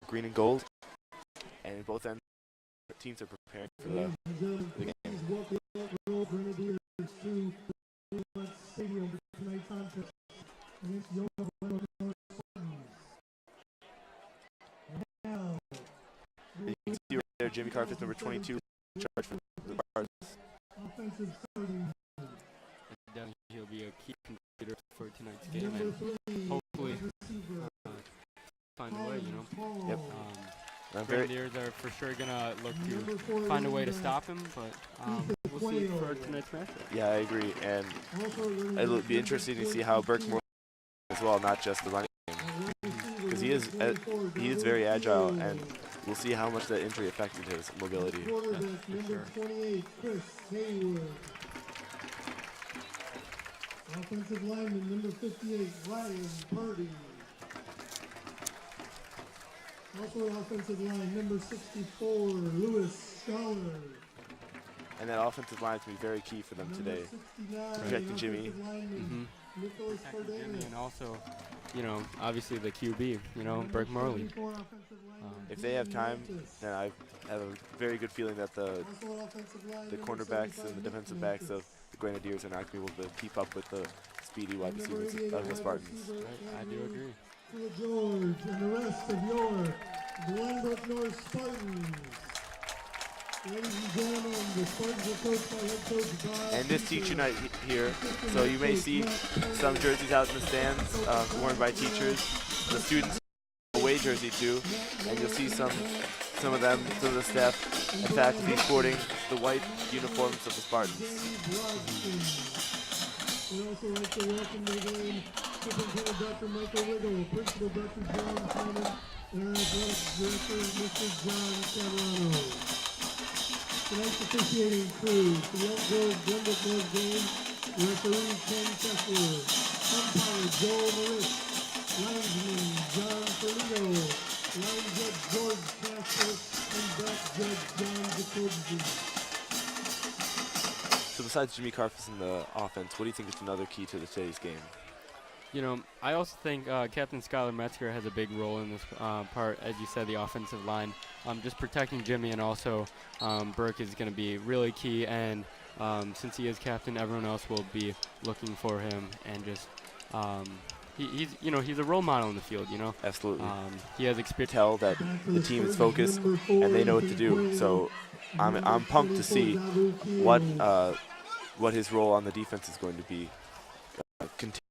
green and gold, and both ends teams are preparing for the game. You can see right there Jimmy Carfus, number 22, in charge for the Bars. He'll be a key contributor for tonight's game, and hopefully find a way, Yep. Grenadiers are for sure going to look to find a way to stop him, but we'll see for tonight's matchup. Yeah, I agree, and it'll be interesting to see how Burke Moore as well, not just the running game, because he is very agile, and we'll see how much that injury affected his mobility. Offensive lineman, number 58, Ryan Purdy. Also offensive line, number 64, Lewis Scholar. And that offensive line is going to be very key for them today. Protecting Jimmy. And also, obviously the QB, Burke Morley. If they have time, then I have a very good feeling that the cornerbacks and the defensive backs of the Grenadiers are not going to be able to keep up with the speedy wide receivers of the Spartans. Right, I do agree. George and the rest of your Glenbrook North Spartans. Ladies and gentlemen, the Spartans are coached by head coach Bob. And this teacher night here, so you may see some jerseys out in the stands worn by teachers. The students away jersey too, and you'll see some of them, some of the staff and faculty sporting the white uniforms of the Spartans. We'd also like to welcome to the game Superintendent Dr. Michael Riggle, Principal Dr. John Simon, and our Athletics Director, Mr. John Camerano. Tonight's officiating crew for the Elk Grove Glenbrook North game, referee Ken Kessler, umpire Joel Maris, linesman John Ferlito, line judge George Casper, and back judge John Jacobson. So besides Jimmy Carfus in the offense, what do you think is another key to today's game? I also think Captain Skylar Metzger has a big role in this part, as you said, the offensive line. Just protecting Jimmy, and also Burke is going to be really key, and since he is captain, everyone else will be looking for him, and just he's a role model in the field, Absolutely. He has experience. Tell that the team is focused and they know what to do. So I'm pumped to see what his role on the defense is going to be. Continuing.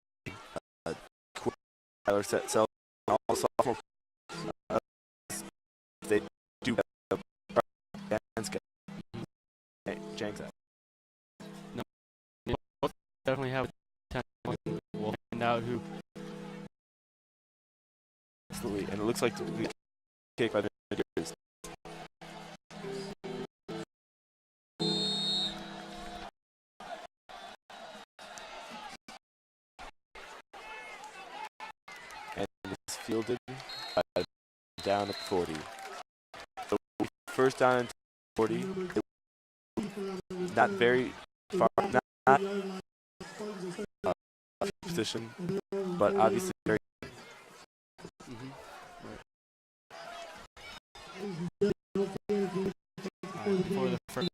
Tyler Setzel, all sophomore. They do Janks. No, both definitely have potential. We'll find out who. Absolutely, and it looks like we kick by the Grenadiers. And it's fielded down at 40. So first down at 40. Not very far, not position, but obviously very. Before the first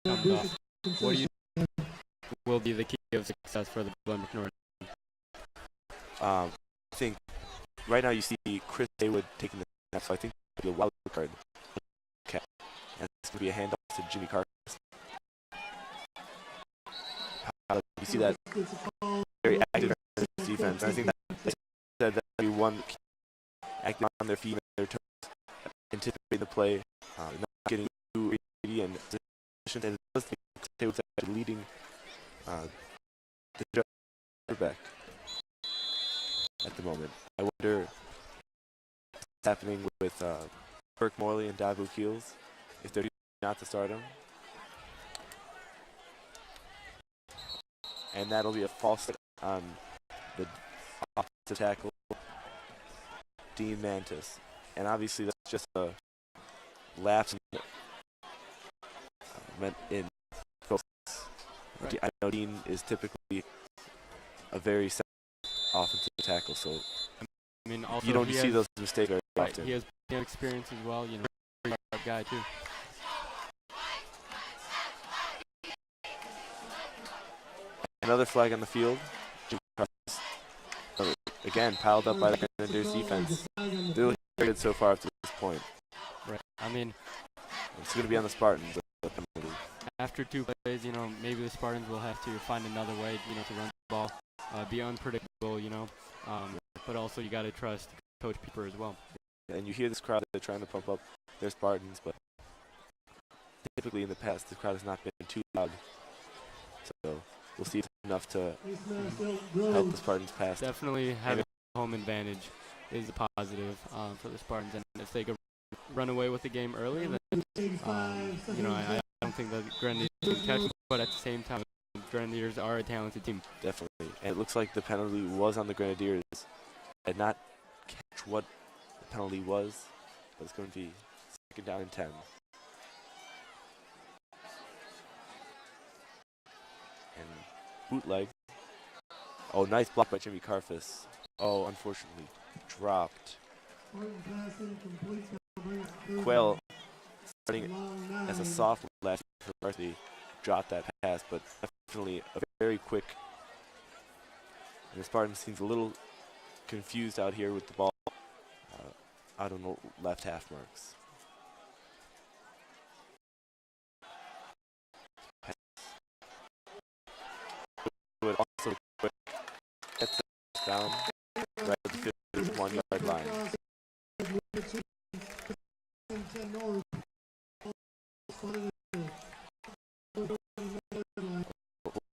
comes off, what do you think will be the key of success for the Glenbrook North? I think right now you see Chris Haywood taking the snap, so I think it'll be a wild card. Okay. And it's going to be a handoff to Jimmy Carter. You see that very active defense. And I think that would be one acting on their feet and their toes, anticipating the play, not getting too greedy and positioned. And it does think Haywood's actually leading the quarterback at the moment. I wonder what's happening with Burke Morley and Davu Keels, if they're not to start him. And that'll be a false start on the offensive tackle, Dean Mantis. And obviously that's just a lapse in focus. I know Dean is typically a very sound offensive tackle, so I mean, also you don't see those mistakes very often. He has experience as well. You know, very sharp guy too. Another flag on the field. Again, piled up by the Grenadiers defense. They're looking very good so far up to this point. Right. I mean, it's going to be on the Spartans. After 2 plays, you know, maybe the Spartans will have to find another way, you know, to run the ball, be unpredictable, you know, but also you got to trust Coach Pieper as well. And you hear this crowd, they're trying to pump up their Spartans, but typically in the past, the crowd has not been too loud. So we'll see if it's enough to help the Spartans pass. Definitely having home advantage is a positive for the Spartans, and if they could run away with the game early, then you know, I don't think the Grenadiers can catch them, but at the same time, the Grenadiers are a talented team. Definitely, and it looks like the penalty was on the Grenadiers. I did not catch what the penalty was, but it's going to be 2nd down and 10. And bootleg. Oh, nice block by Jimmy Karfus. Oh, unfortunately, dropped. Quayle, starting as a sophomore last year for Varsity, dropped that pass, but definitely a very quick. And the Spartans seems a little confused out here with the ball out on the left half marks. Would also quick gets down right at the 51-yard line.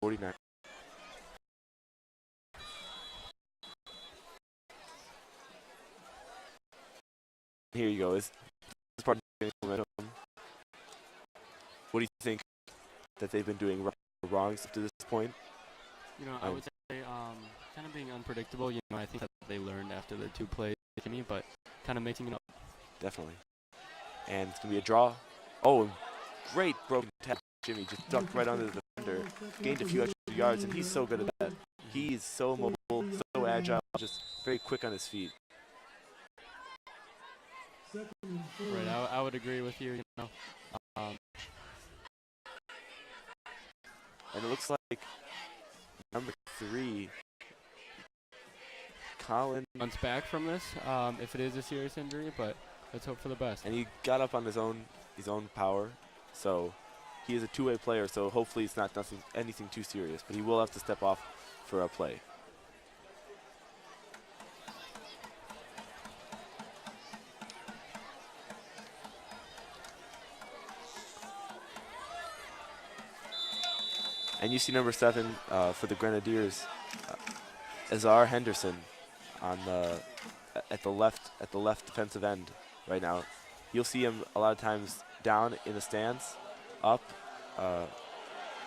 49. Here you go. Is part of momentum? What do you think that they've been doing wrong up to this point? You know, I would say kind of being unpredictable. You know, I think that they learned after the 2 plays, but kind of mixing it up. Definitely. And it's going to be a draw. Oh, great broken tackle. Jimmy just ducked right under the defender, gained a few extra yards, and he's so good at that. He's so mobile, so agile, just very quick on his feet. Right, I would agree with you, you know. And it looks like number 3, Colin, runs back from this if it is a serious injury, but let's hope for the best. And he got up on his own power, so he is a two-way player, so hopefully it's not anything too serious, but he will have to step off for a play. And you see number 7 for the Grenadiers, Azar Henderson, on at the left defensive end right now. You'll see him a lot of times down in the stance, up,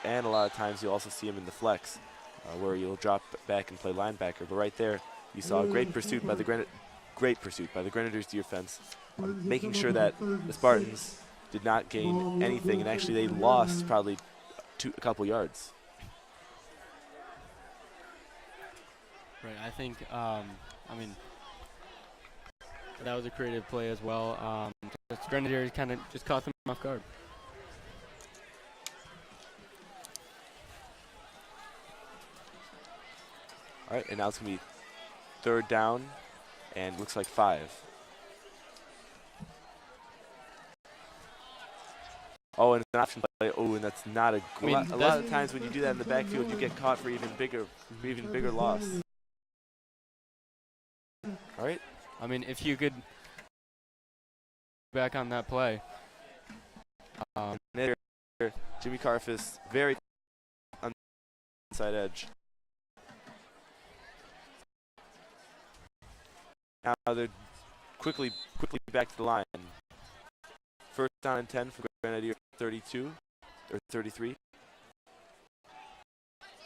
and a lot of times you'll also see him in the flex, where you'll drop back and play linebacker. But right there, you saw a great pursuit by the Grenadiers defense, making sure that the Spartans did not gain anything, and actually they lost probably a couple yards. Right, I think, I mean, that was a creative play as well. The Grenadiers kind of just caught them off guard. All right, and now it's going to be 3rd down, and looks like 5. Oh, and it's an option play. Oh, and that's not a. I mean, a lot of times when you do that in the backfield, you get caught for even bigger loss. All right. I mean, if you could back on that play. There, Jimmy Karfus, very on the inside edge. Now they're quickly back to the line. 1st down and 10 for Grenadier 32 or 33.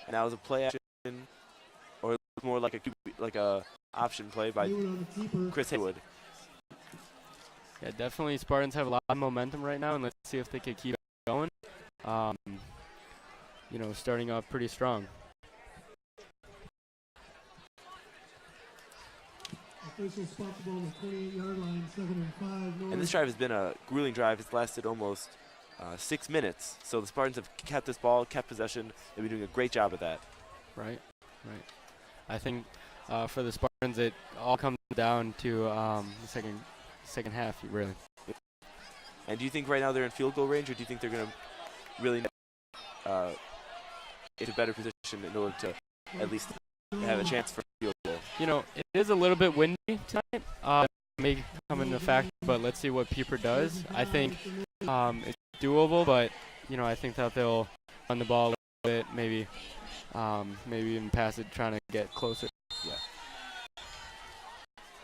And that was a play action, or more like a option play by Chris Haywood. Yeah, definitely Spartans have a lot of momentum right now, and let's see if they can keep going. You know, starting off pretty strong. Officials spot the ball on the 28-yard line, 2nd and 5. North. And this drive has been a grueling drive. It's lasted almost 6 minutes. So the Spartans have kept this ball, kept possession. They've been doing a great job of that. Right. I think for the Spartans, it all comes down to the second half, really. And do you think right now they're in field goal range, or do you think they're going to really get a better position in order to at least have a chance for field goal? You know, it is a little bit windy tonight. May come into effect, but let's see what Pieper does. I think it's doable, but you know, I think that they'll run the ball a little bit, maybe even pass it, trying to get closer. Yeah.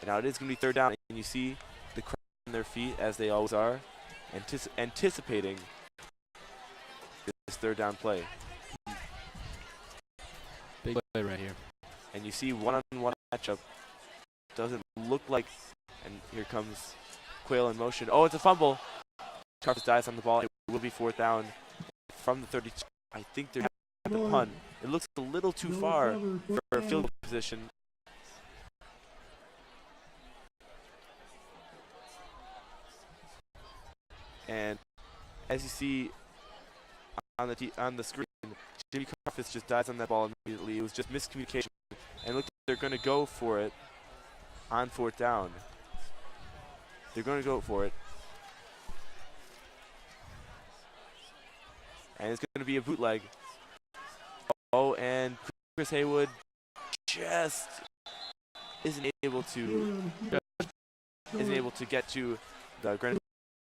And now it is going to be 3rd down, and you see the crowd on their feet, as they always are, anticipating this 3rd down play. Big play right here. And you see one-on-one matchup. Doesn't look like, and here comes Quayle in motion. Oh, it's a fumble. Carpus dies on the ball. It will be 4th down from the 32. I think they're at the punt. It looks a little too far for field goal position. And as you see on the screen, Jimmy Carpus just dies on that ball immediately. It was just miscommunication. And look, they're going to go for it on 4th down. They're going to go for it. And it's going to be a bootleg. Oh, and Chris Haywood just isn't able to get to the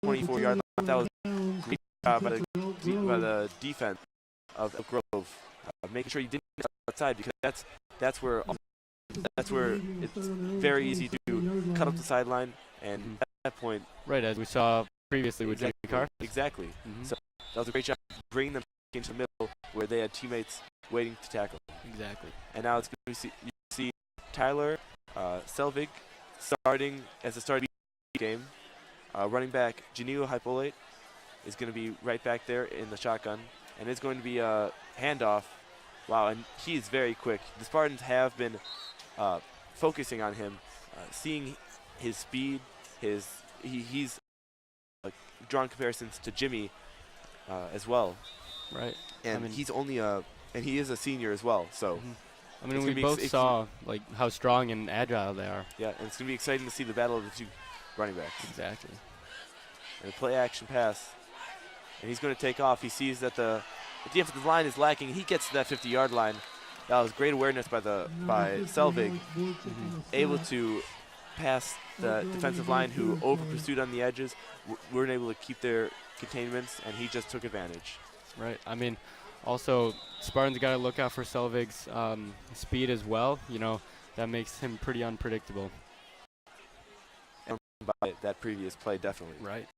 24-yard line. That was a great job by the defense of Elk Grove, making sure you didn't get outside, because that's where it's very easy to cut up the sideline, and at that point, right, as we saw previously with Jimmy Carr. Exactly. So that was a great job bringing them into the middle where they had teammates waiting to tackle. Exactly. And now it's going to you see Tyler Selvig starting as a starting game. Running back Janilo Hypolate is going to be right back there in the shotgun, and it's going to be a handoff. Wow, and he's very quick. The Spartans have been focusing on him, seeing his speed. He's drawn comparisons to Jimmy as well. Right. And I mean, he's only and he is a senior as well. So. I mean, we both saw like how strong and agile they are. Yeah, and it's going to be exciting to see the battle of the two running backs. Exactly. And a play action pass. And he's going to take off. He sees that the defensive line is lacking. He gets to that 50-yard line. That was great awareness by Selvig, able to pass the defensive line who over-pursued on the edges. Weren't able to keep their containments, and he just took advantage. Right. I mean, also, Spartans got to look out for Selvig's speed as well. You know, that makes him pretty unpredictable. And by that previous play, definitely. Right.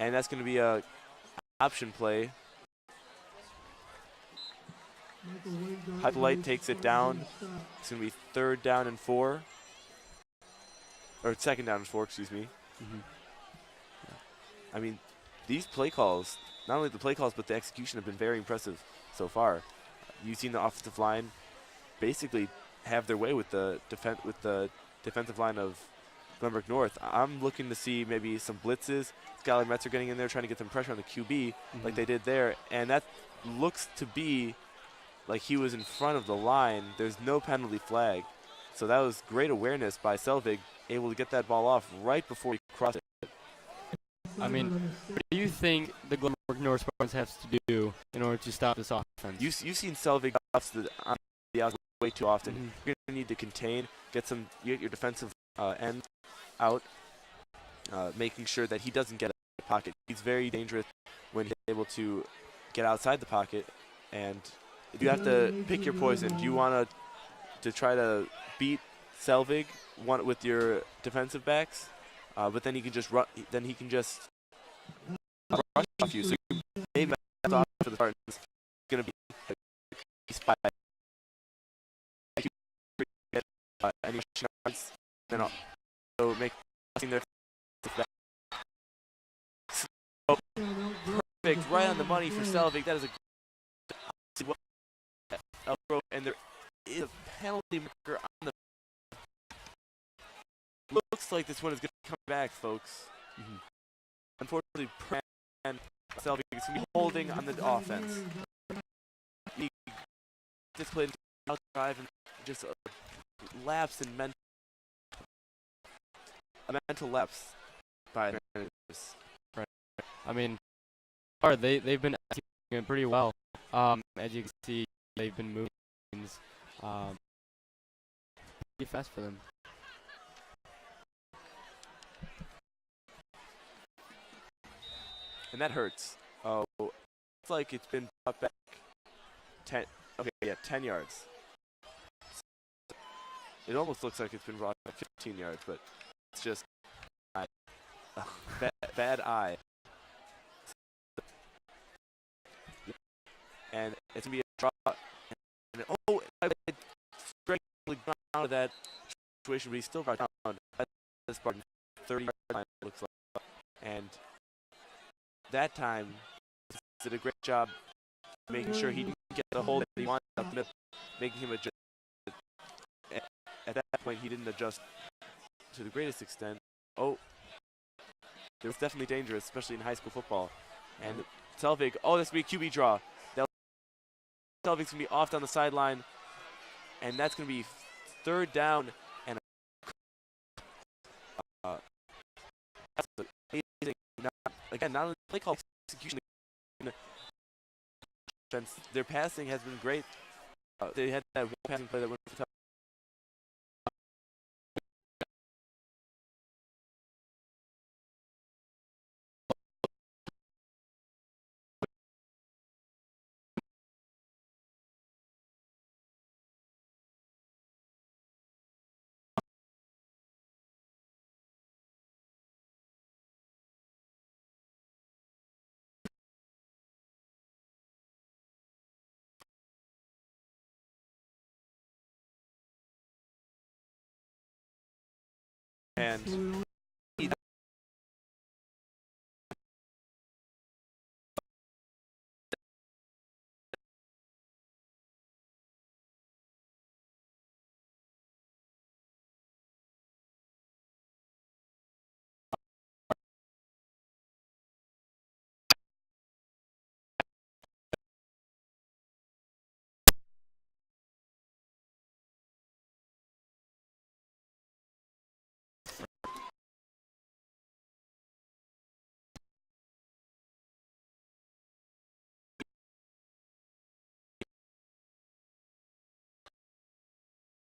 And that's going to be a option play. Hypolite takes it down. It's going to be 3rd down and 4. Or 2nd down and 4, excuse me. I mean, these play calls, not only the play calls, but the execution have been very impressive so far. You've seen the offensive line basically have their way with the defensive line of Glenbrook North. I'm looking to see maybe some blitzes. Skylar Metzer getting in there, trying to get some pressure on the QB like they did there. And that looks to be like he was in front of the line. There's no penalty flag. So that was great awareness by Selvig, able to get that ball off right before he crossed it. I mean, what do you think the Glenbrook North Spartans have to do in order to stop this offense? You've seen Selvig on the outside way too often. You're going to need to contain, get your defensive end out, making sure that he doesn't get a pocket. He's very dangerous when he's able to get outside the pocket, and you have to pick your poison. Do you want to try to beat Selvig with your defensive backs? But then he can just run. Then he can just rush off you. So maybe that's off for the Spartans. It's going to be a spy. Any shots, then also make their perfect, right on the money for Selvig. That is a Elk Grove, and they're is a penalty marker on the. Looks like this one is going to come back, folks. Unfortunately, Brand Selvig is going to be holding on the offense. He displayed a drive and just a lapse in mental lapse by the Mariners. I mean, they've been executing pretty well. As you can see, they've been moving things pretty fast for them. And that hurts. Oh, it's like it's been brought back 10. Okay, yeah, 10 yards. It almost looks like it's been brought back 15 yards, but it's just bad eye. And it's gonna be a draw. And strangely got out of that situation, but he still got down at this part 30-yard line. It looks like, and that time he did a great job making sure he didn't get the hold that he wanted up the middle, making him adjust. At that point, he didn't adjust to the greatest extent. Oh, it was definitely dangerous, especially in high school football. And Selvig, this will be a QB draw. Selvig's going to be off down the sideline, and that's going to be third down. And that's amazing. Again, not only play call execution, their passing has been great. They had that one passing play that went for touchdown. And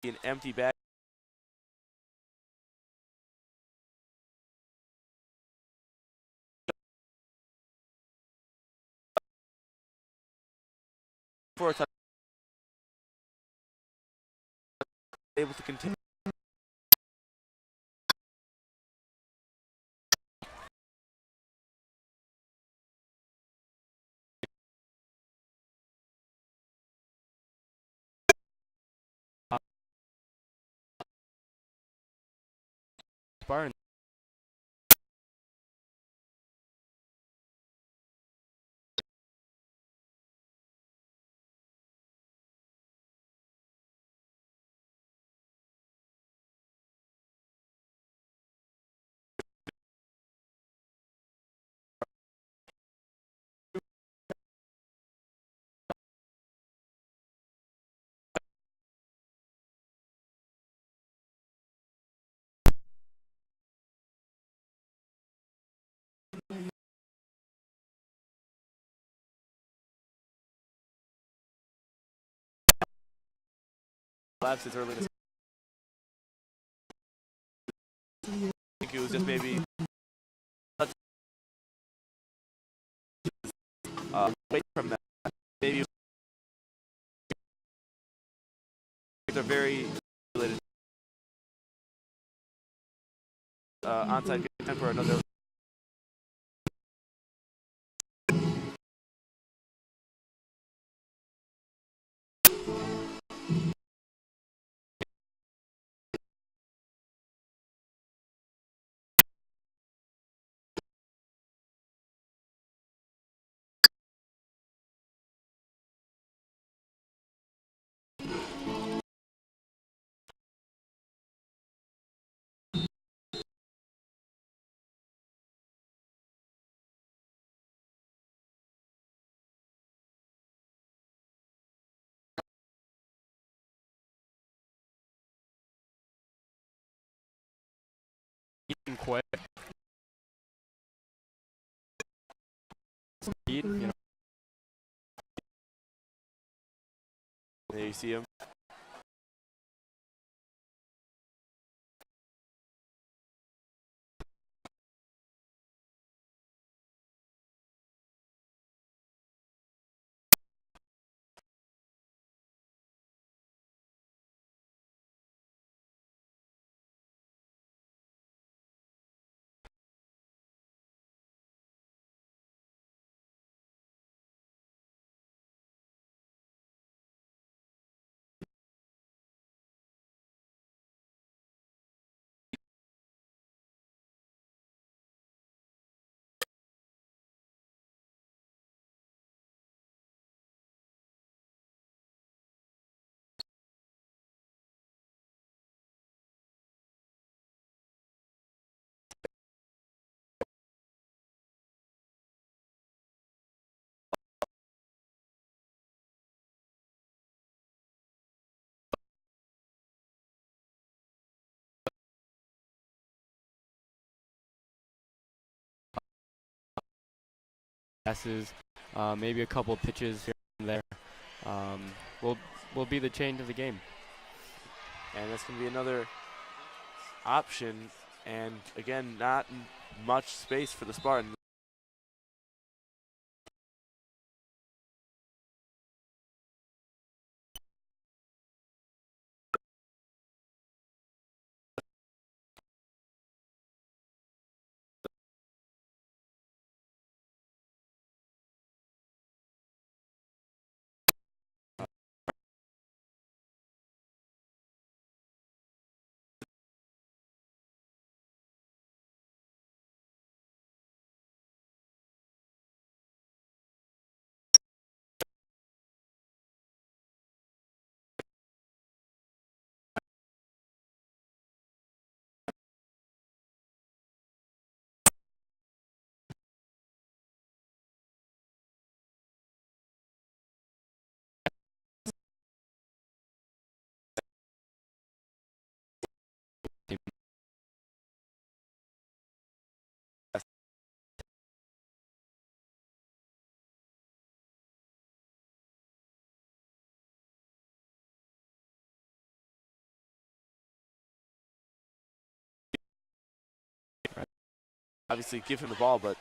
an empty back. For a touchdown. Able to continue. Spartan. Lapses early. I think it was just maybe away from that. Maybe they're very related. Onside attempt for another. and quick. Speed, you know. There you see him. Passes, maybe a couple pitches here and there, will be the change of the game. And that's going to be another option. And again, not much space for the Spartans. Obviously, give him the ball, but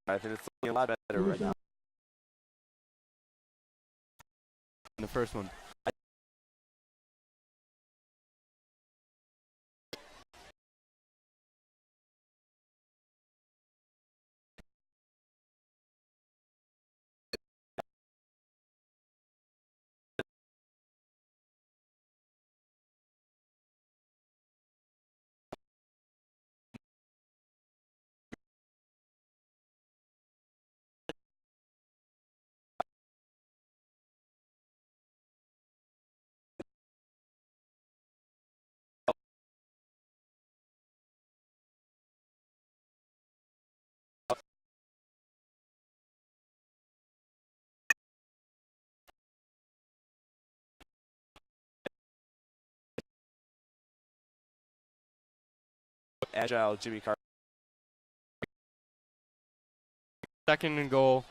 I think it's looking a lot better right now. In the first one. agile Jimmy Carter. 2nd and goal.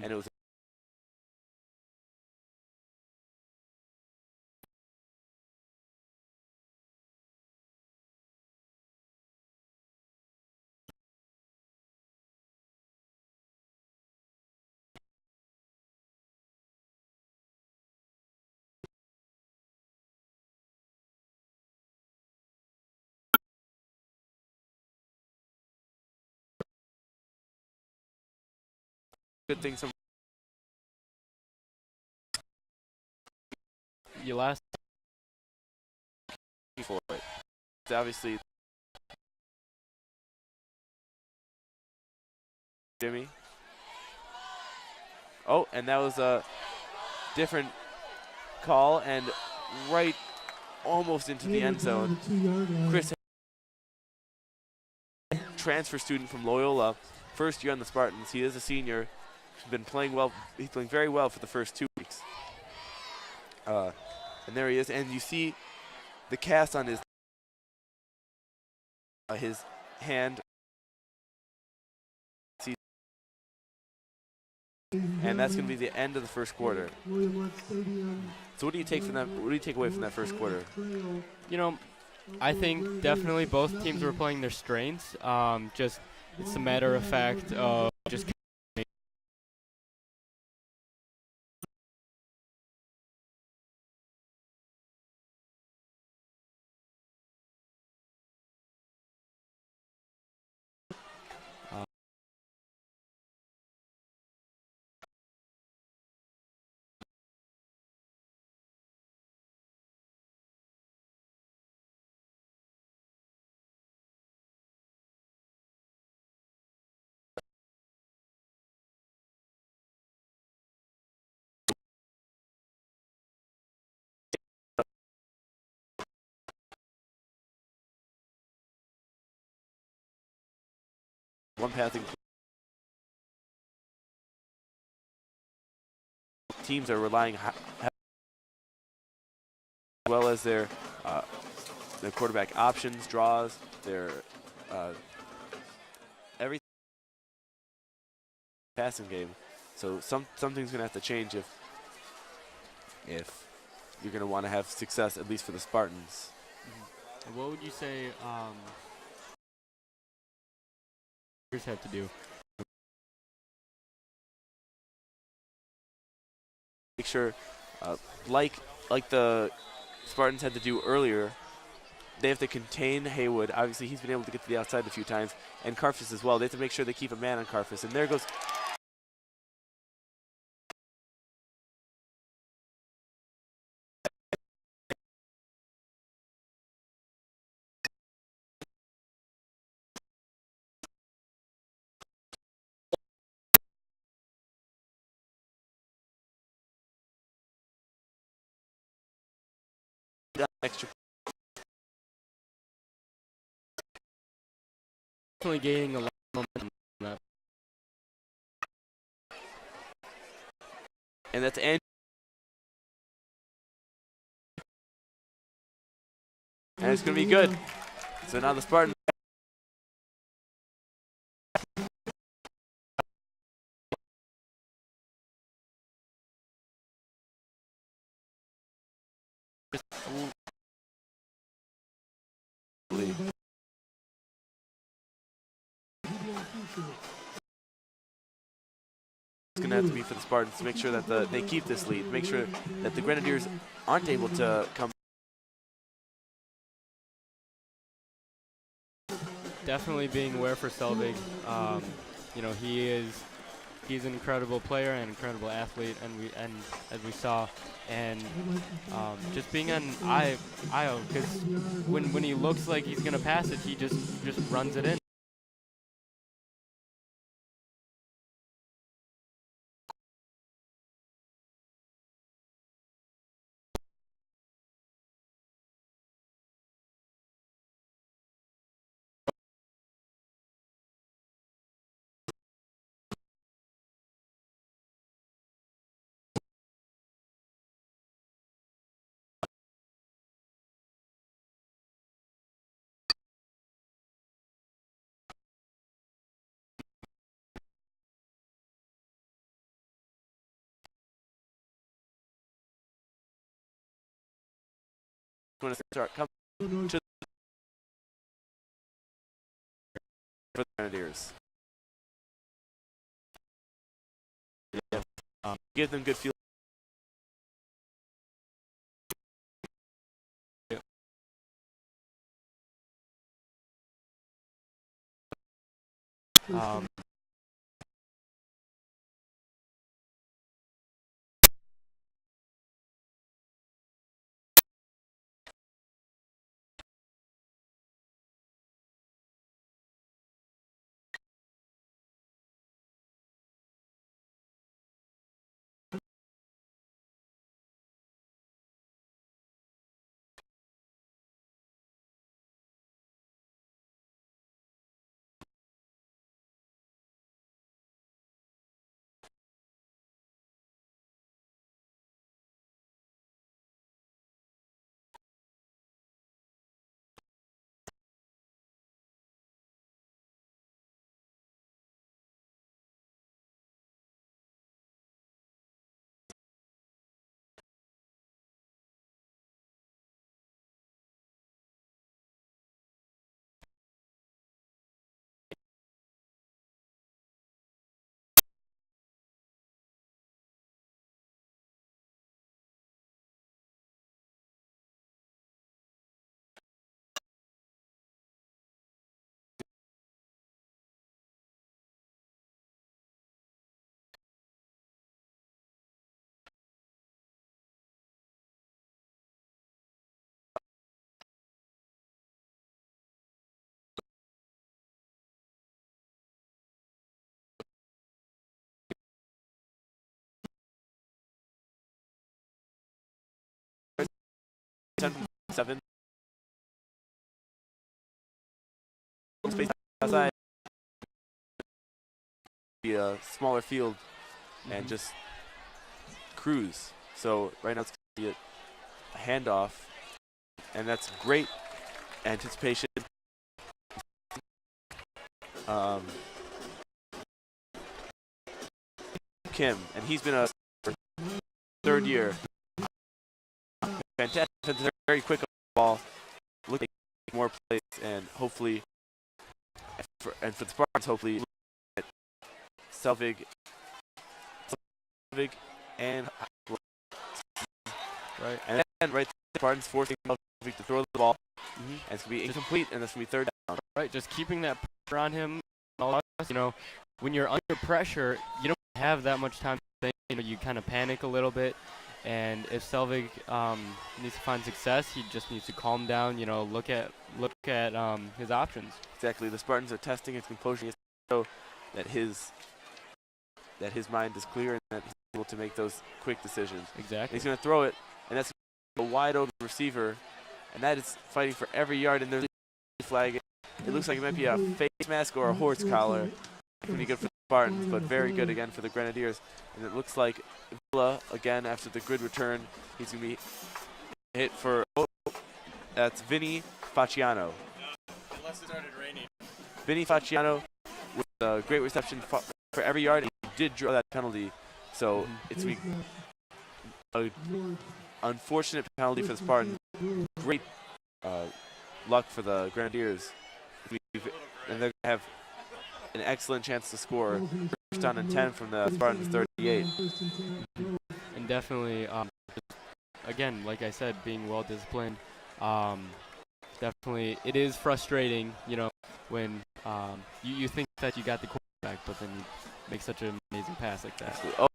And it was a good thing You last. for it. It's obviously Jimmy. Oh, and that was a different call and right almost into the end zone. Chris, transfer student from Loyola, first year on the Spartans. He is a senior. He's been playing well. He's playing very well for the first 2 weeks. And there he is. And you see the cast on his hand. And that's going to be the end of the first quarter. So what do you take from that? What do you take away from that first quarter? You know, I think definitely both teams were playing their strengths. Just it's a matter of fact of just. One passing. Teams are relying as well as their quarterback options, draws, their everything passing game. So something's gonna have to change if you're gonna want to have success, at least for the Spartans. What would you say have to do? Make sure, like the Spartans had to do earlier, they have to contain Haywood. Obviously, he's been able to get to the outside a few times, and Karfus as well. They have to make sure they keep a man on Karfus. And there goes. Extra. Definitely gaining a lot of momentum. And that's Andrew. And it's going to be good. So now the Spartans. It's going to have to be for the Spartans to make sure that they keep this lead, make sure that the Grenadiers aren't able to come. Definitely being aware for Selvig. You know, he's an incredible player and incredible athlete, and as we saw, and just being on eye because when he looks like he's gonna pass it, he just runs it in. when it's start coming to for the Grenadiers. Yeah. Give them good feel. Seven. Space outside. Be a smaller field and just cruise. So right now it's going to be a handoff, and that's great anticipation. Kim, and he's been a third year. Fantastic, very quick on the ball. Looking at more plays, and hopefully, for the Spartans, hopefully, Selvig and right, and then right, the Spartans forcing Selvig to throw the ball, and it's gonna be incomplete, and that's gonna be third down. Right, just keeping that pressure on him. You know, when you're under pressure, you don't have that much time to think. You know, you kind of panic a little bit. And if Selvig needs to find success, he just needs to calm down. You know, look at his options. Exactly. The Spartans are testing his composure so that his mind is clear and that he's able to make those quick decisions. Exactly. And he's going to throw it, and that's a wide open receiver, and that is fighting for every yard. And there's a flag. It looks like it might be a face mask or a horse collar. Pretty good for the Spartans, but very good again for the Grenadiers. And it looks like Villa, again, after the good return, he's going to be hit for, that's Vinny Facciano. Unless it started raining. Vinny Facciano with a great reception for every yard. He did draw that penalty, so it's a unfortunate penalty for the Spartans. Great luck for the Grenadiers. And they're going to have an excellent chance to score. First down and 10 from the Spartans 38. And definitely, again, like I said, being well disciplined. Definitely, it is frustrating, you know, when you think that you got the quarterback, but then you make such an amazing pass like that. Oh,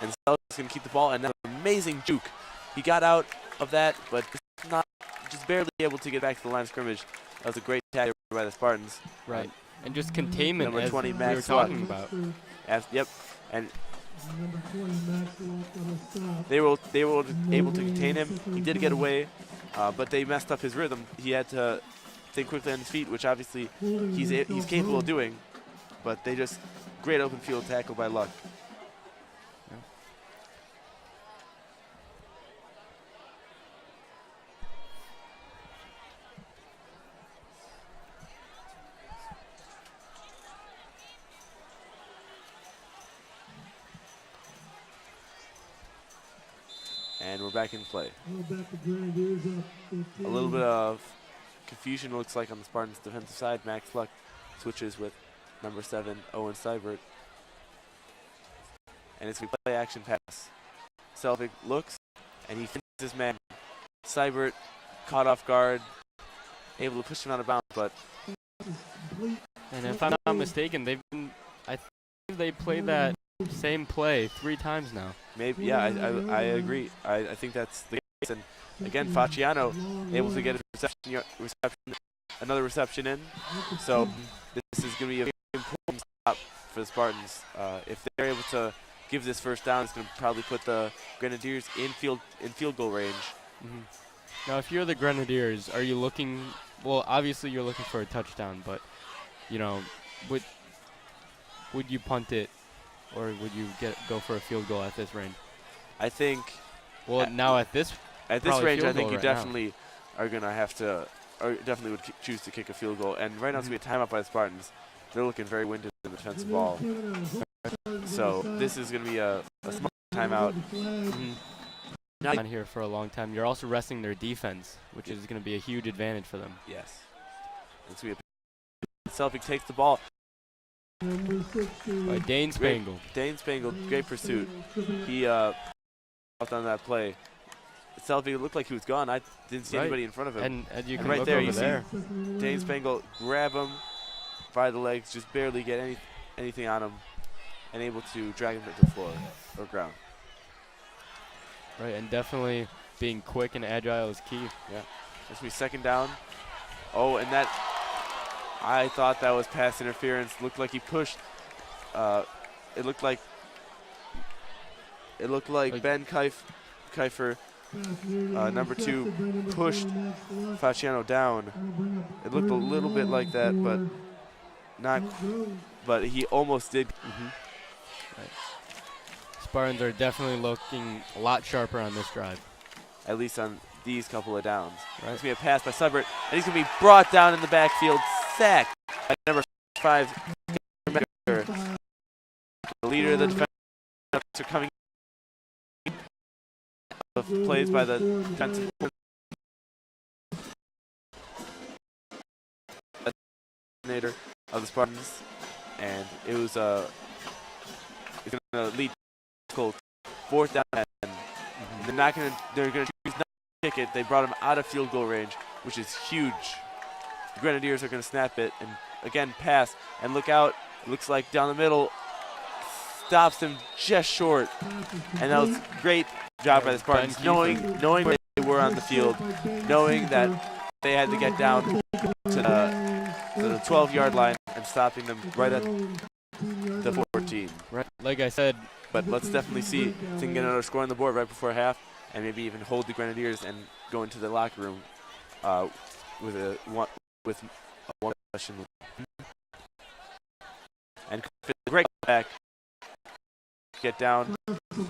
and Selleck's going to keep the ball, and that's an amazing juke. He got out of that, but not just barely able to get back to the line of scrimmage. That was a great tackle by the Spartans. Right. And just containment, Number as 20, we Max were talking about. Yep, and Number 20, Max on a stop. they were able to contain him. He did get away, but they messed up his rhythm. He had to think quickly on his feet, which obviously he's capable of doing. But they just great open field tackle by Luck. And we're back in play. Back to Grenadiers up 15. A little bit of confusion looks like on the Spartans' defensive side. Max Luck switches with number 7, Owen Seibert. And it's a play action pass. Selvig looks, and he finds his man. Seibert caught off guard, able to push him out of bounds, but And if I'm not mistaken, I think they played that same play 3 times now. maybe, yeah, I agree. I think that's the case. And again, Facciano able to get a another reception in. So this is going to be a very important stop for the Spartans. If they're able to give this first down, it's going to probably put the Grenadiers in field goal range. Now, if you're the Grenadiers, are you looking? Well, obviously you're looking for a touchdown, but you know, would you punt it, or would you go for a field goal at this range? I think. Well, now at this range, I think you right definitely are going to have to, or definitely would choose to kick a field goal. And right now it's going to be a timeout by the Spartans. They're looking very winded in the defensive ball. So this is going to be a small timeout. Not on here for a long time. You're also resting their defense, which is going to be a huge advantage for them. Yes. It's going to be Selvig takes the ball. By Dane Spangle. Dane Spangle, great pursuit. He out on that play. Selvig looked like he was gone. I didn't see anybody in front of him. And you can right look there, over you there. see Dane Spangle grab him by the legs, just barely get anything on him, and able to drag him to the floor or ground. Right, and definitely being quick and agile is key. Yeah. This will be second down. Oh, and that, I thought that was pass interference. Looked like he pushed. It looked like Ben Kiefer, number 2, pushed Facciano down. It looked a little bit like that, but not. But he almost did. Right. Spartans are definitely looking a lot sharper on this drive. At least on these couple of downs. Right. It's going to be a pass by Seibert, and he's going to be brought down in the backfield, sacked by number 5, the leader of the defense. Are coming of plays by the defensive coordinator of the Spartans, and it was it's going to lead to 4th down. They're going to choose not to kick it. They brought him out of field goal range, which is huge. The Grenadiers are going to snap it, and again pass, and look out. Looks like down the middle, stops him just short, and that was great job by the Spartans, knowing where they were on the field, knowing that they had to get down to the 12-yard line and stopping them right at the 14. Right, like I said. But let's definitely see if they can get another score on the board right before half, and maybe even hold the Grenadiers and go into the locker room with a one question. And great back, get down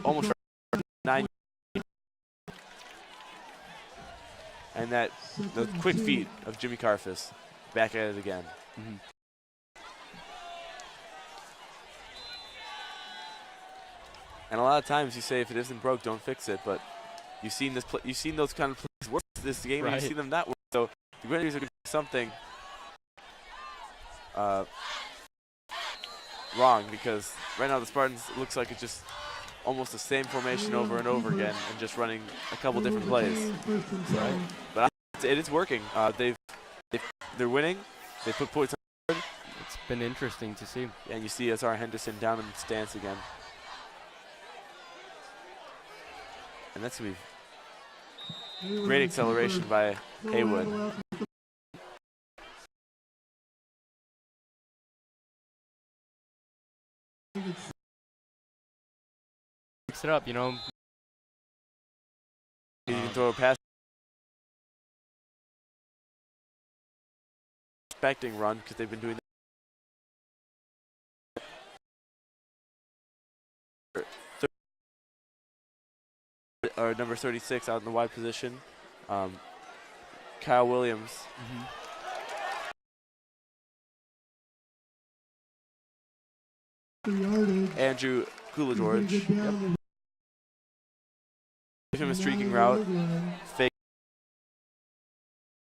almost 9, and that the quick feet of Jimmy Karfus back at it again. And a lot of times you say if it isn't broke, don't fix it. But you've seen this. You've seen those kind of plays work this game, and you've seen them not work. So the Grenadiers are going to do something wrong, because right now the Spartans, it looks like it's just almost the same formation over and over again, and just running a couple different plays. Right. But it is working. They're winning. They put points on the board. It's been interesting to see. And you see Azar Henderson down in the stance again. And that's going to be great acceleration by Haywood. Mix it up, you know. You can throw a pass. Expecting run, because they've been doing that. Or number 36 out in the wide position, Kyle Williams. Andrew Coolidge. Give him a streaking route. Fake.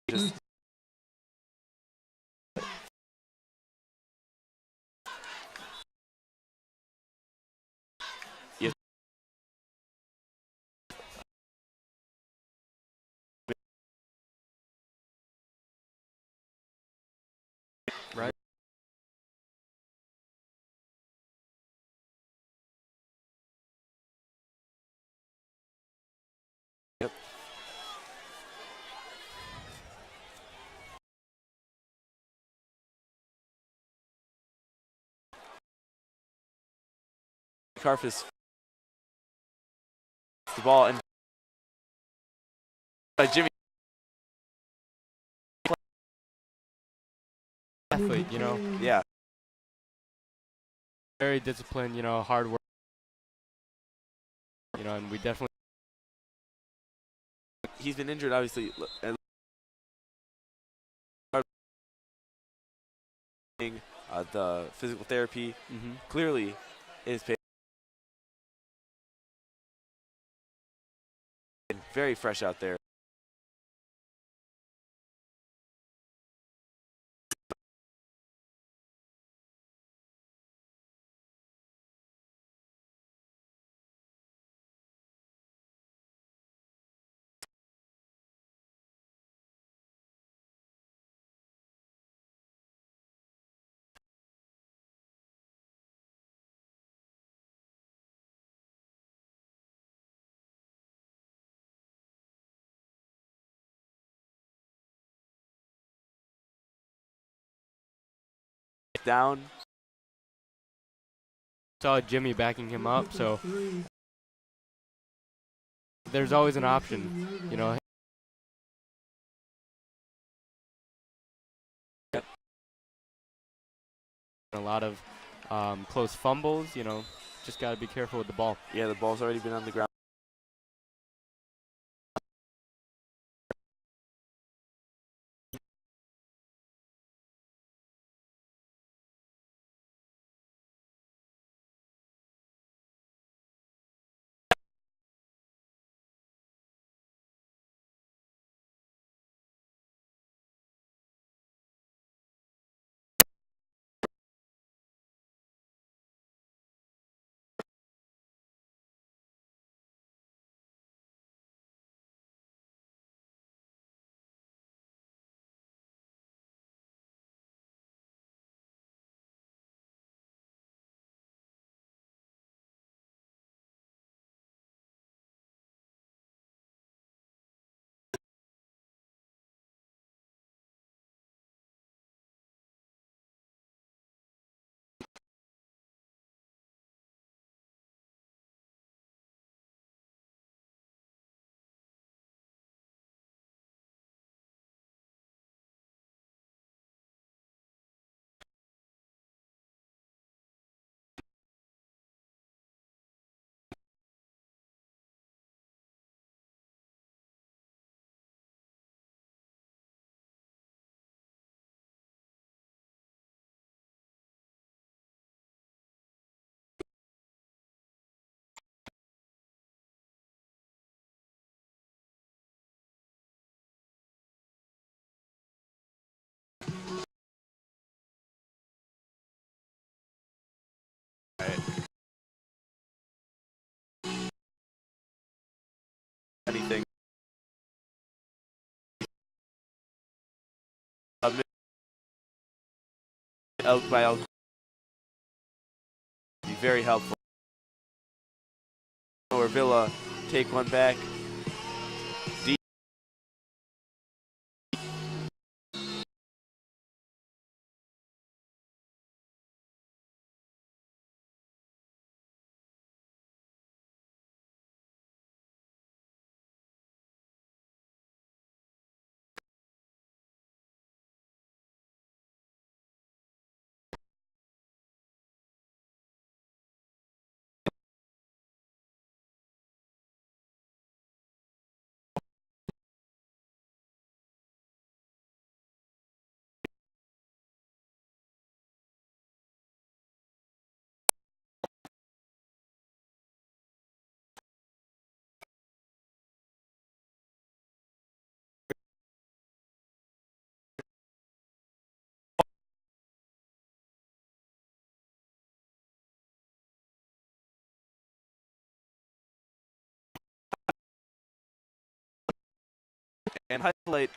Just yes. Right. Yep. Karfus the ball and by Jimmy. Athlete, you know, Yeah. very disciplined, you know, hard work, you know, and we definitely. He's been injured, obviously. The physical therapy clearly is paying. Very fresh out there. Down. Saw Jimmy backing him up, so there's always an option, you know. Yep. A lot of close fumbles, you know, just got to be careful with the ball. Yeah, the ball's already been on the ground. Anything. Elk by Elk. Be very helpful. Or Villa take one back. And highlight,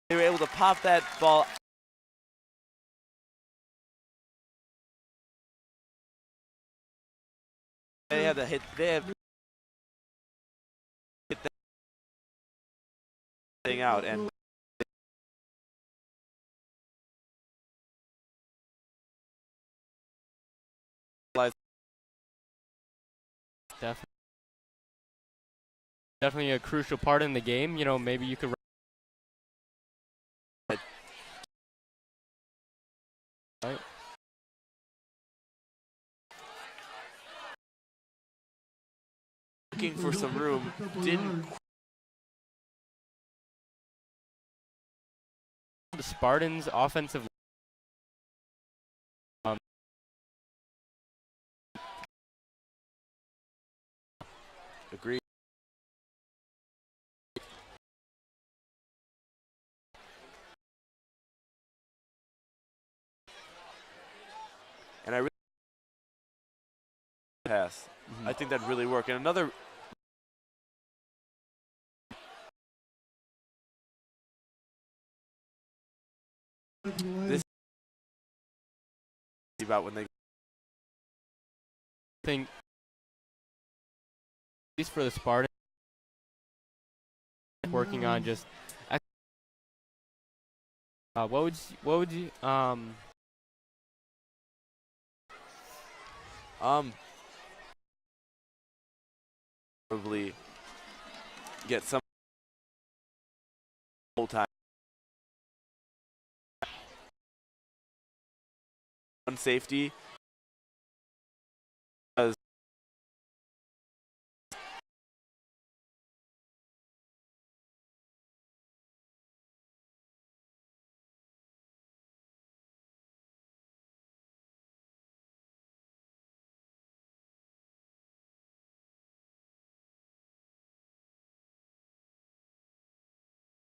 they were able to pop that ball. They had to hit. They have hit that thing out, and Definitely a crucial part in the game. You know, maybe you could. Right. Looking for some room, didn't. The Spartans' offensive. Agree. And I really pass. I think that'd really work. And another. This is about when they Think. At least for the Spartans, working on just. What would you probably get some whole time. One safety.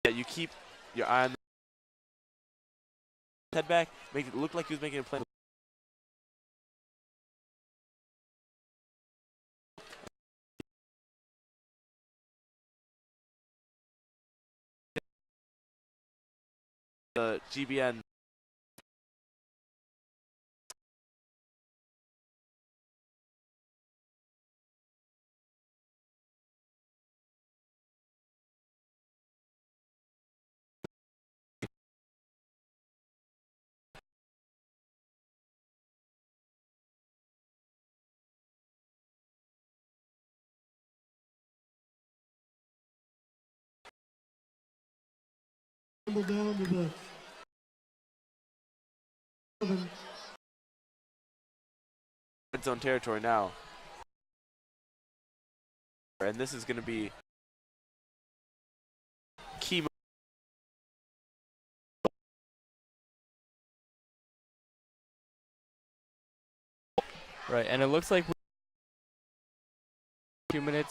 Yeah, you keep your eye on the head back, make it look like he was making a play. The GBN. Down to the 7. Red zone territory now. And this is going to be key. right, and it looks like 2 minutes.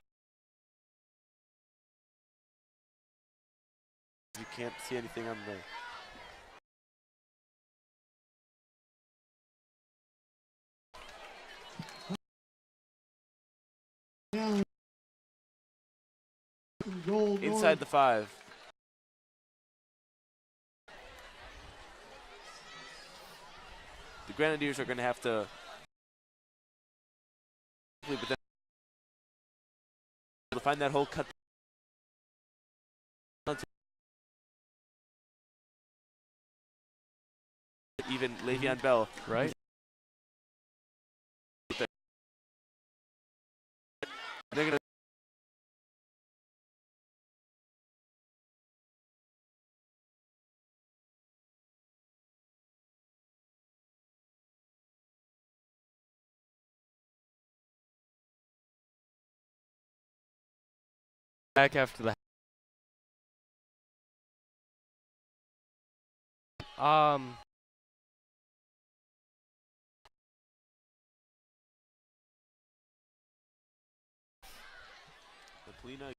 You can't see anything on the. Now, goal Inside the 5. The Grenadiers are going to have to. But then to find that hole, cut. Even Le'Veon Bell. Right. They're going to. Back after the. Polina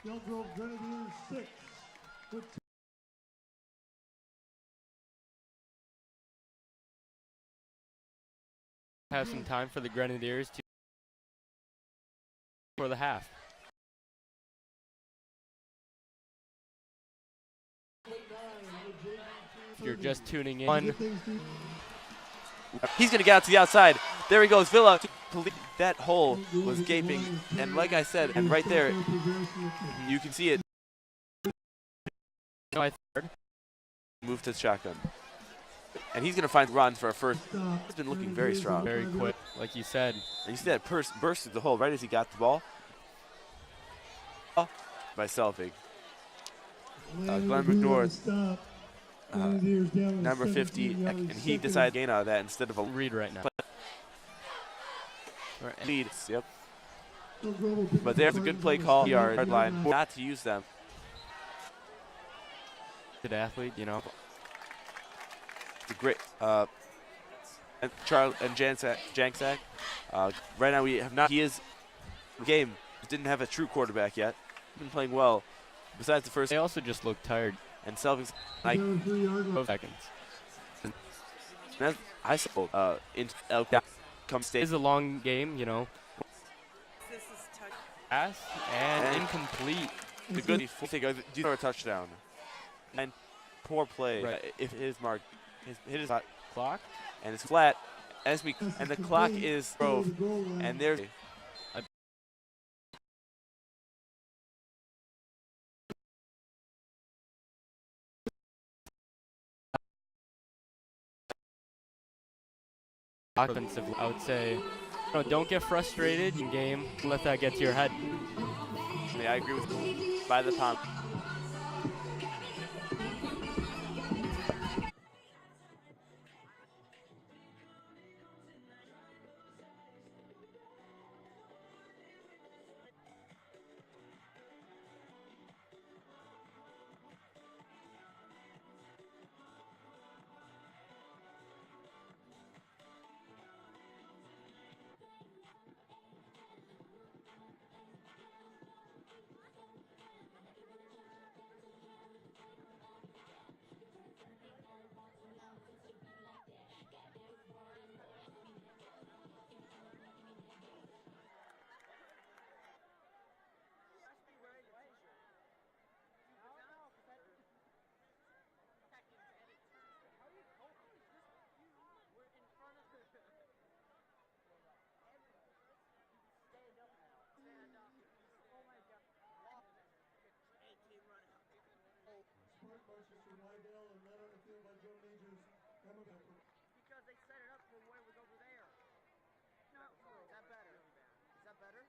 Elk Grove Grenadiers 6. With Have some time for the Grenadiers to for the half. If you're just tuning in, He's going to get out to the outside. There he goes. Villa. That hole was gaping. And like I said, and right there, you can see it. Move to the shotgun. And he's going to find runs for a first. He's been looking very strong. very quick, like you said. And you see that burst through the hole right as he got the ball. By Selvig. Glenn McNorth, number 50, and he decided to gain out of that instead of a Read right now. lead. Yep. But there's a good play call. Yard line. Not to use them. Good athlete, you know. It's a great. And Charles and Janksack. Right now we have not. He is the game. Didn't have a true quarterback yet. Been playing well. Besides the first. They also just look tired. And Selvig's. Seconds. I saw in Elk Grove come state. It's a long game, you know. Pass and incomplete. The good thing, do you know a touchdown? And poor play. Right. If his mark, hit his Clock. and it's flat. And the clock is Grove. And there's. Offensive, I would say, don't get frustrated in game. Let that get to your head. I agree with you. By the pound. Because they set it up for where we go over there. No, is that better? Is that better?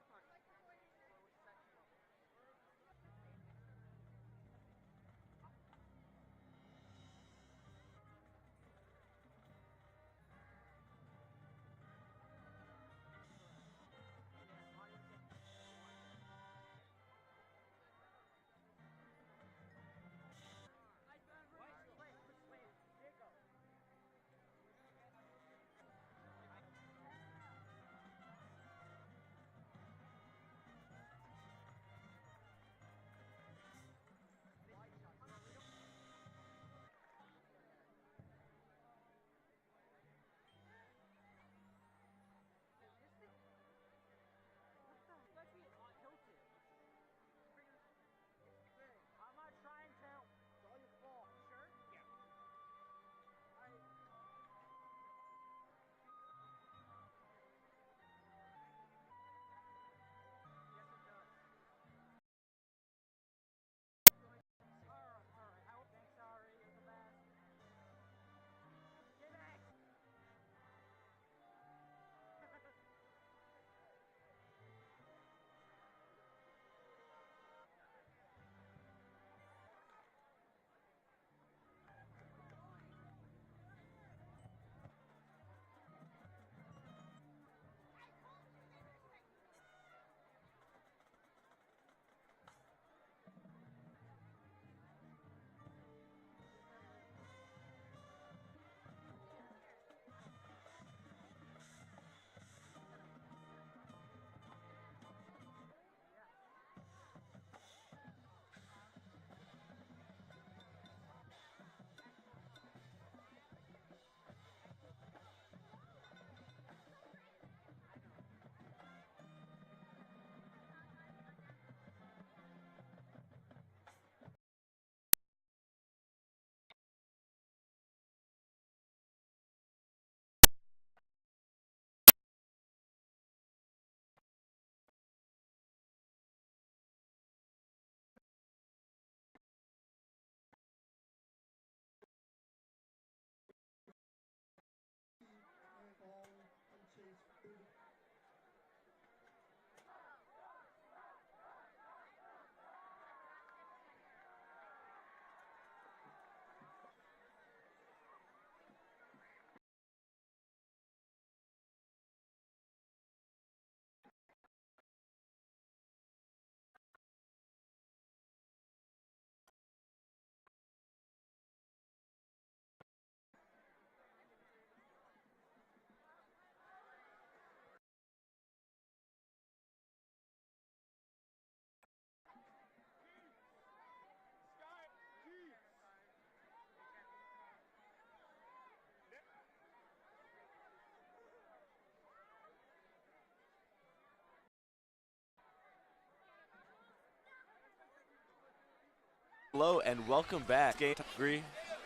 Hello and welcome back. Agree?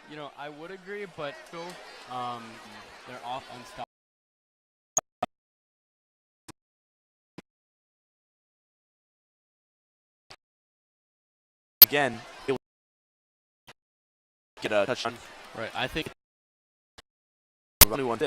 You know, I would agree, but still, they're off unstoppable. Again, it will get a touchdown. Right. I think Only one.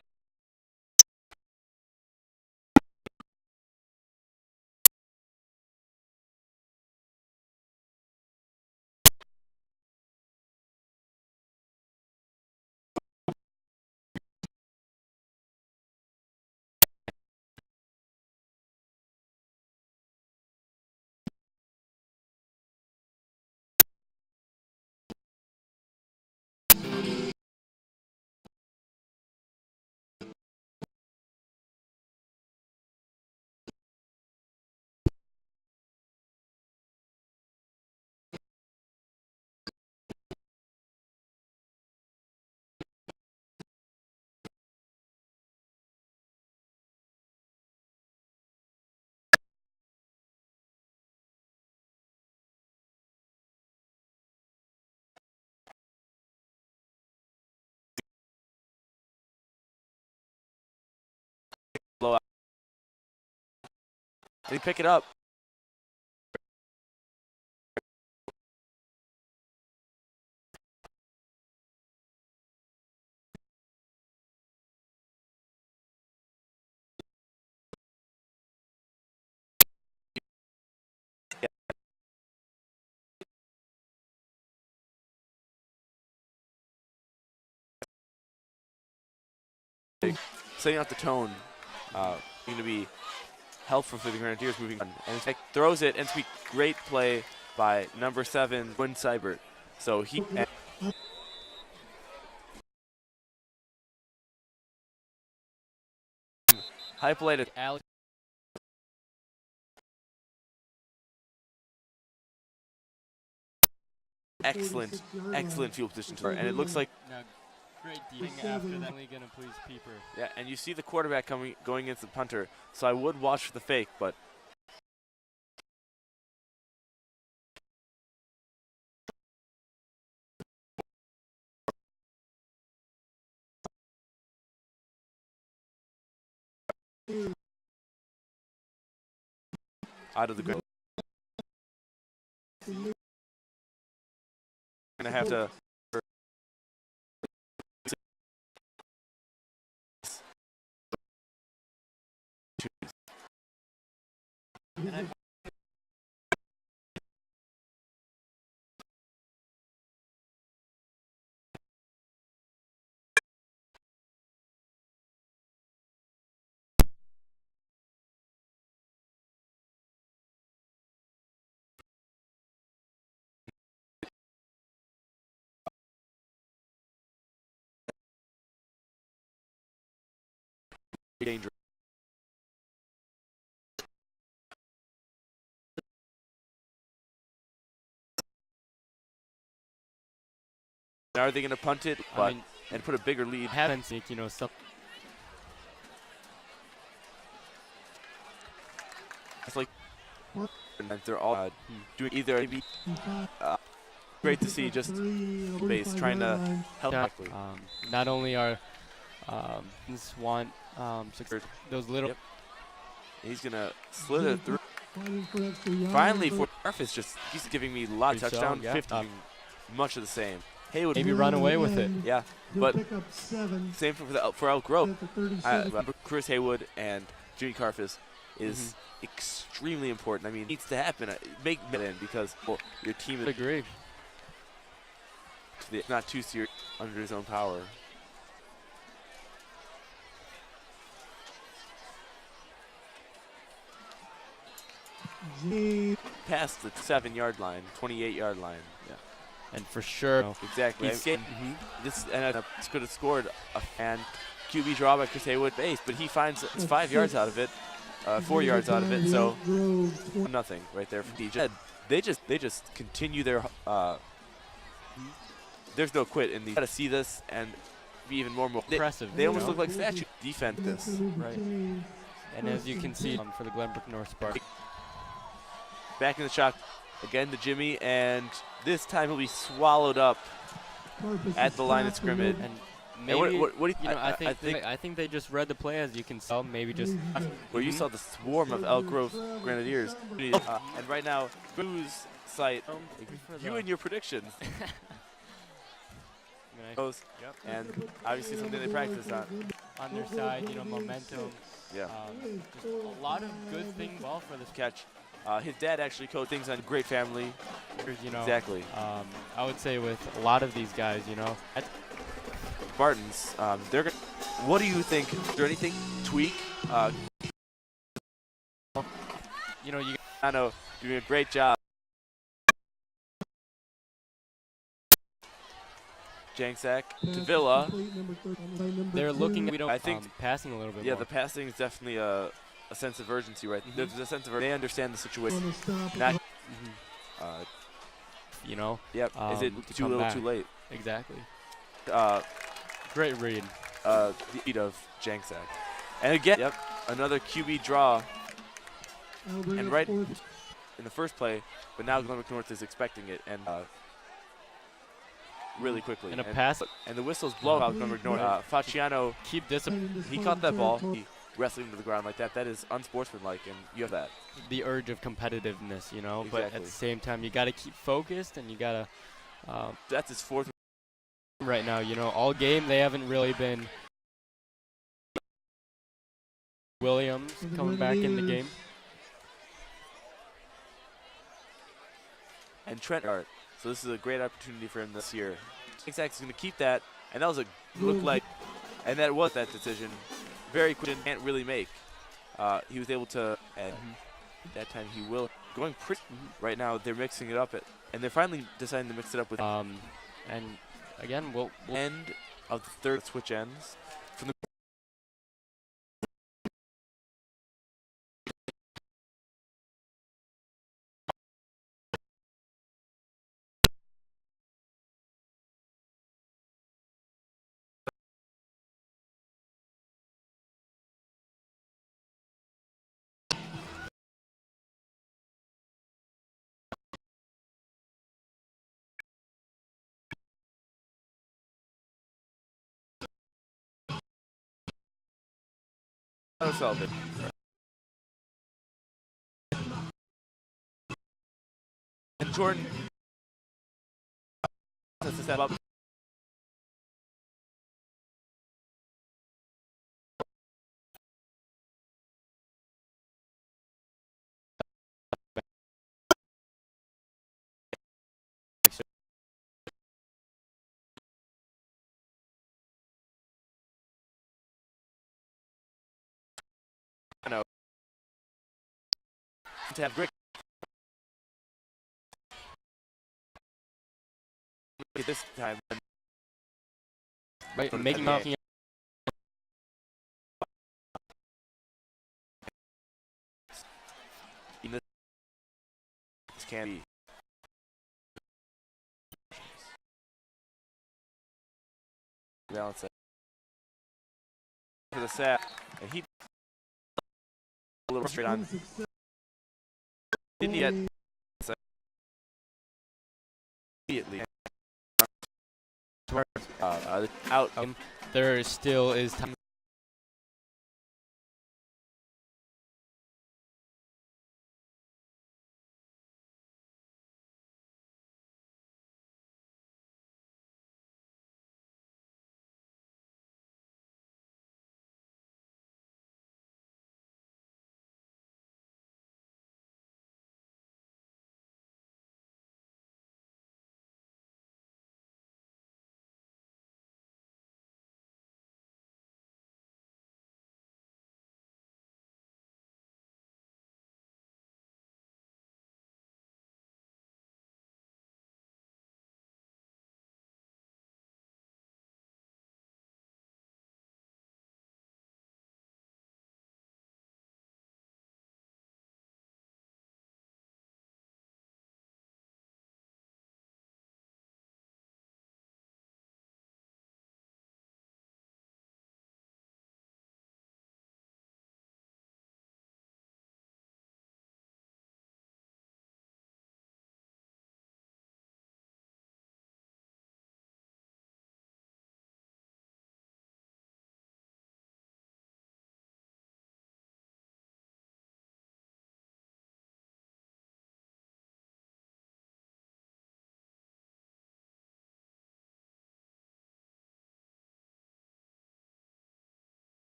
Blowout. Did he pick it up? Setting out the tone, going to be helpful for the Grenadiers moving on. And in throws it, and it's a great play by number 7, Quinn Seibert. So he high play to Alex. excellent field position to her, and it looks like Now, great dealing after that. Only gonna please Peeper. yeah. And you see the quarterback going against the punter, so I would watch for the fake, but. Out of the ground. Gonna have to. Dangerous. Now are they going to punt it and put a bigger lead? Haven't you know some. It's like and they're all doing either. Maybe great to see just base trying to help. Not only are just want those little. Yep. He's gonna slither through. Finally, for Garfus, he's giving me a lot of touchdown. 50, much of the same. Haywood Maybe run away with it. Yeah, but same for Elk Grove. Chris Haywood and Jimmy Garfus is extremely important. I mean, it needs to happen. Make it in because your team is. Agree. It's not too serious under his own power. Past the 7-yard line, 28-yard line. Yeah, and for sure. Exactly. This could have scored and QB draw by Chris Haywood base, but he finds it's 5 yards out of it, 4 yards out of it. So nothing right there for DJ. They just continue their. There's no quit in the. Got to see this and be even more impressive. They almost look like statue defense. This right. And as you can see for the Glenbrook North Spark. Back in the shot, Again to Jimmy, and this time he'll be swallowed up at the line of scrimmage. And And maybe, what do you, I think they just read the play, as you can tell. Maybe just where you saw the swarm of Elk Grove Grenadiers. And right now, Boo's site, you and your predictions. And obviously something they practice on their side, momentum. Yeah. Just a lot of good things all for this Catch. His dad actually coached things on great family. Exactly. I would say with a lot of these guys, Spartans, they're gonna, what do you think? Is there anything tweak? You I know, doing a great job. Janksack to Villa. they're looking. I think passing a little bit. Yeah, more. the passing is definitely a sense of urgency, right? There's a sense of urgency. They understand the situation. Not, Yep. Is it too little, too late? Exactly. Great read. The beat of Janksack. And again, yep, another QB draw. And right in the first play, but now Glenwick North is expecting it and really quickly. And a pass. And the whistle's blown out Glenwick North. Faciano, Keep discipline. he caught that ball. He wrestling to the ground like that. That is unsportsmanlike, and you have that. The urge of competitiveness, but at Exactly. the same time, you got to keep focused, and you got to. That's his fourth. Right now, all game they haven't really been. Williams coming back in the game. And Trent Art. So this is a great opportunity for him this year. Exactly, he's going to keep that, and that was looked like, and that was that decision. Very quick, can't really make. He was able to, and that time he will. Going pretty right now. They're mixing it up, and they're finally deciding to mix it up with. And again, we'll end of the third switch ends from the. Sullivan. And Jordan has to step up. To have great this time. right, making up. This can be. Balance it. For the sack, and he a little straight on. Didn't yet. Immediately. Out. There still is time.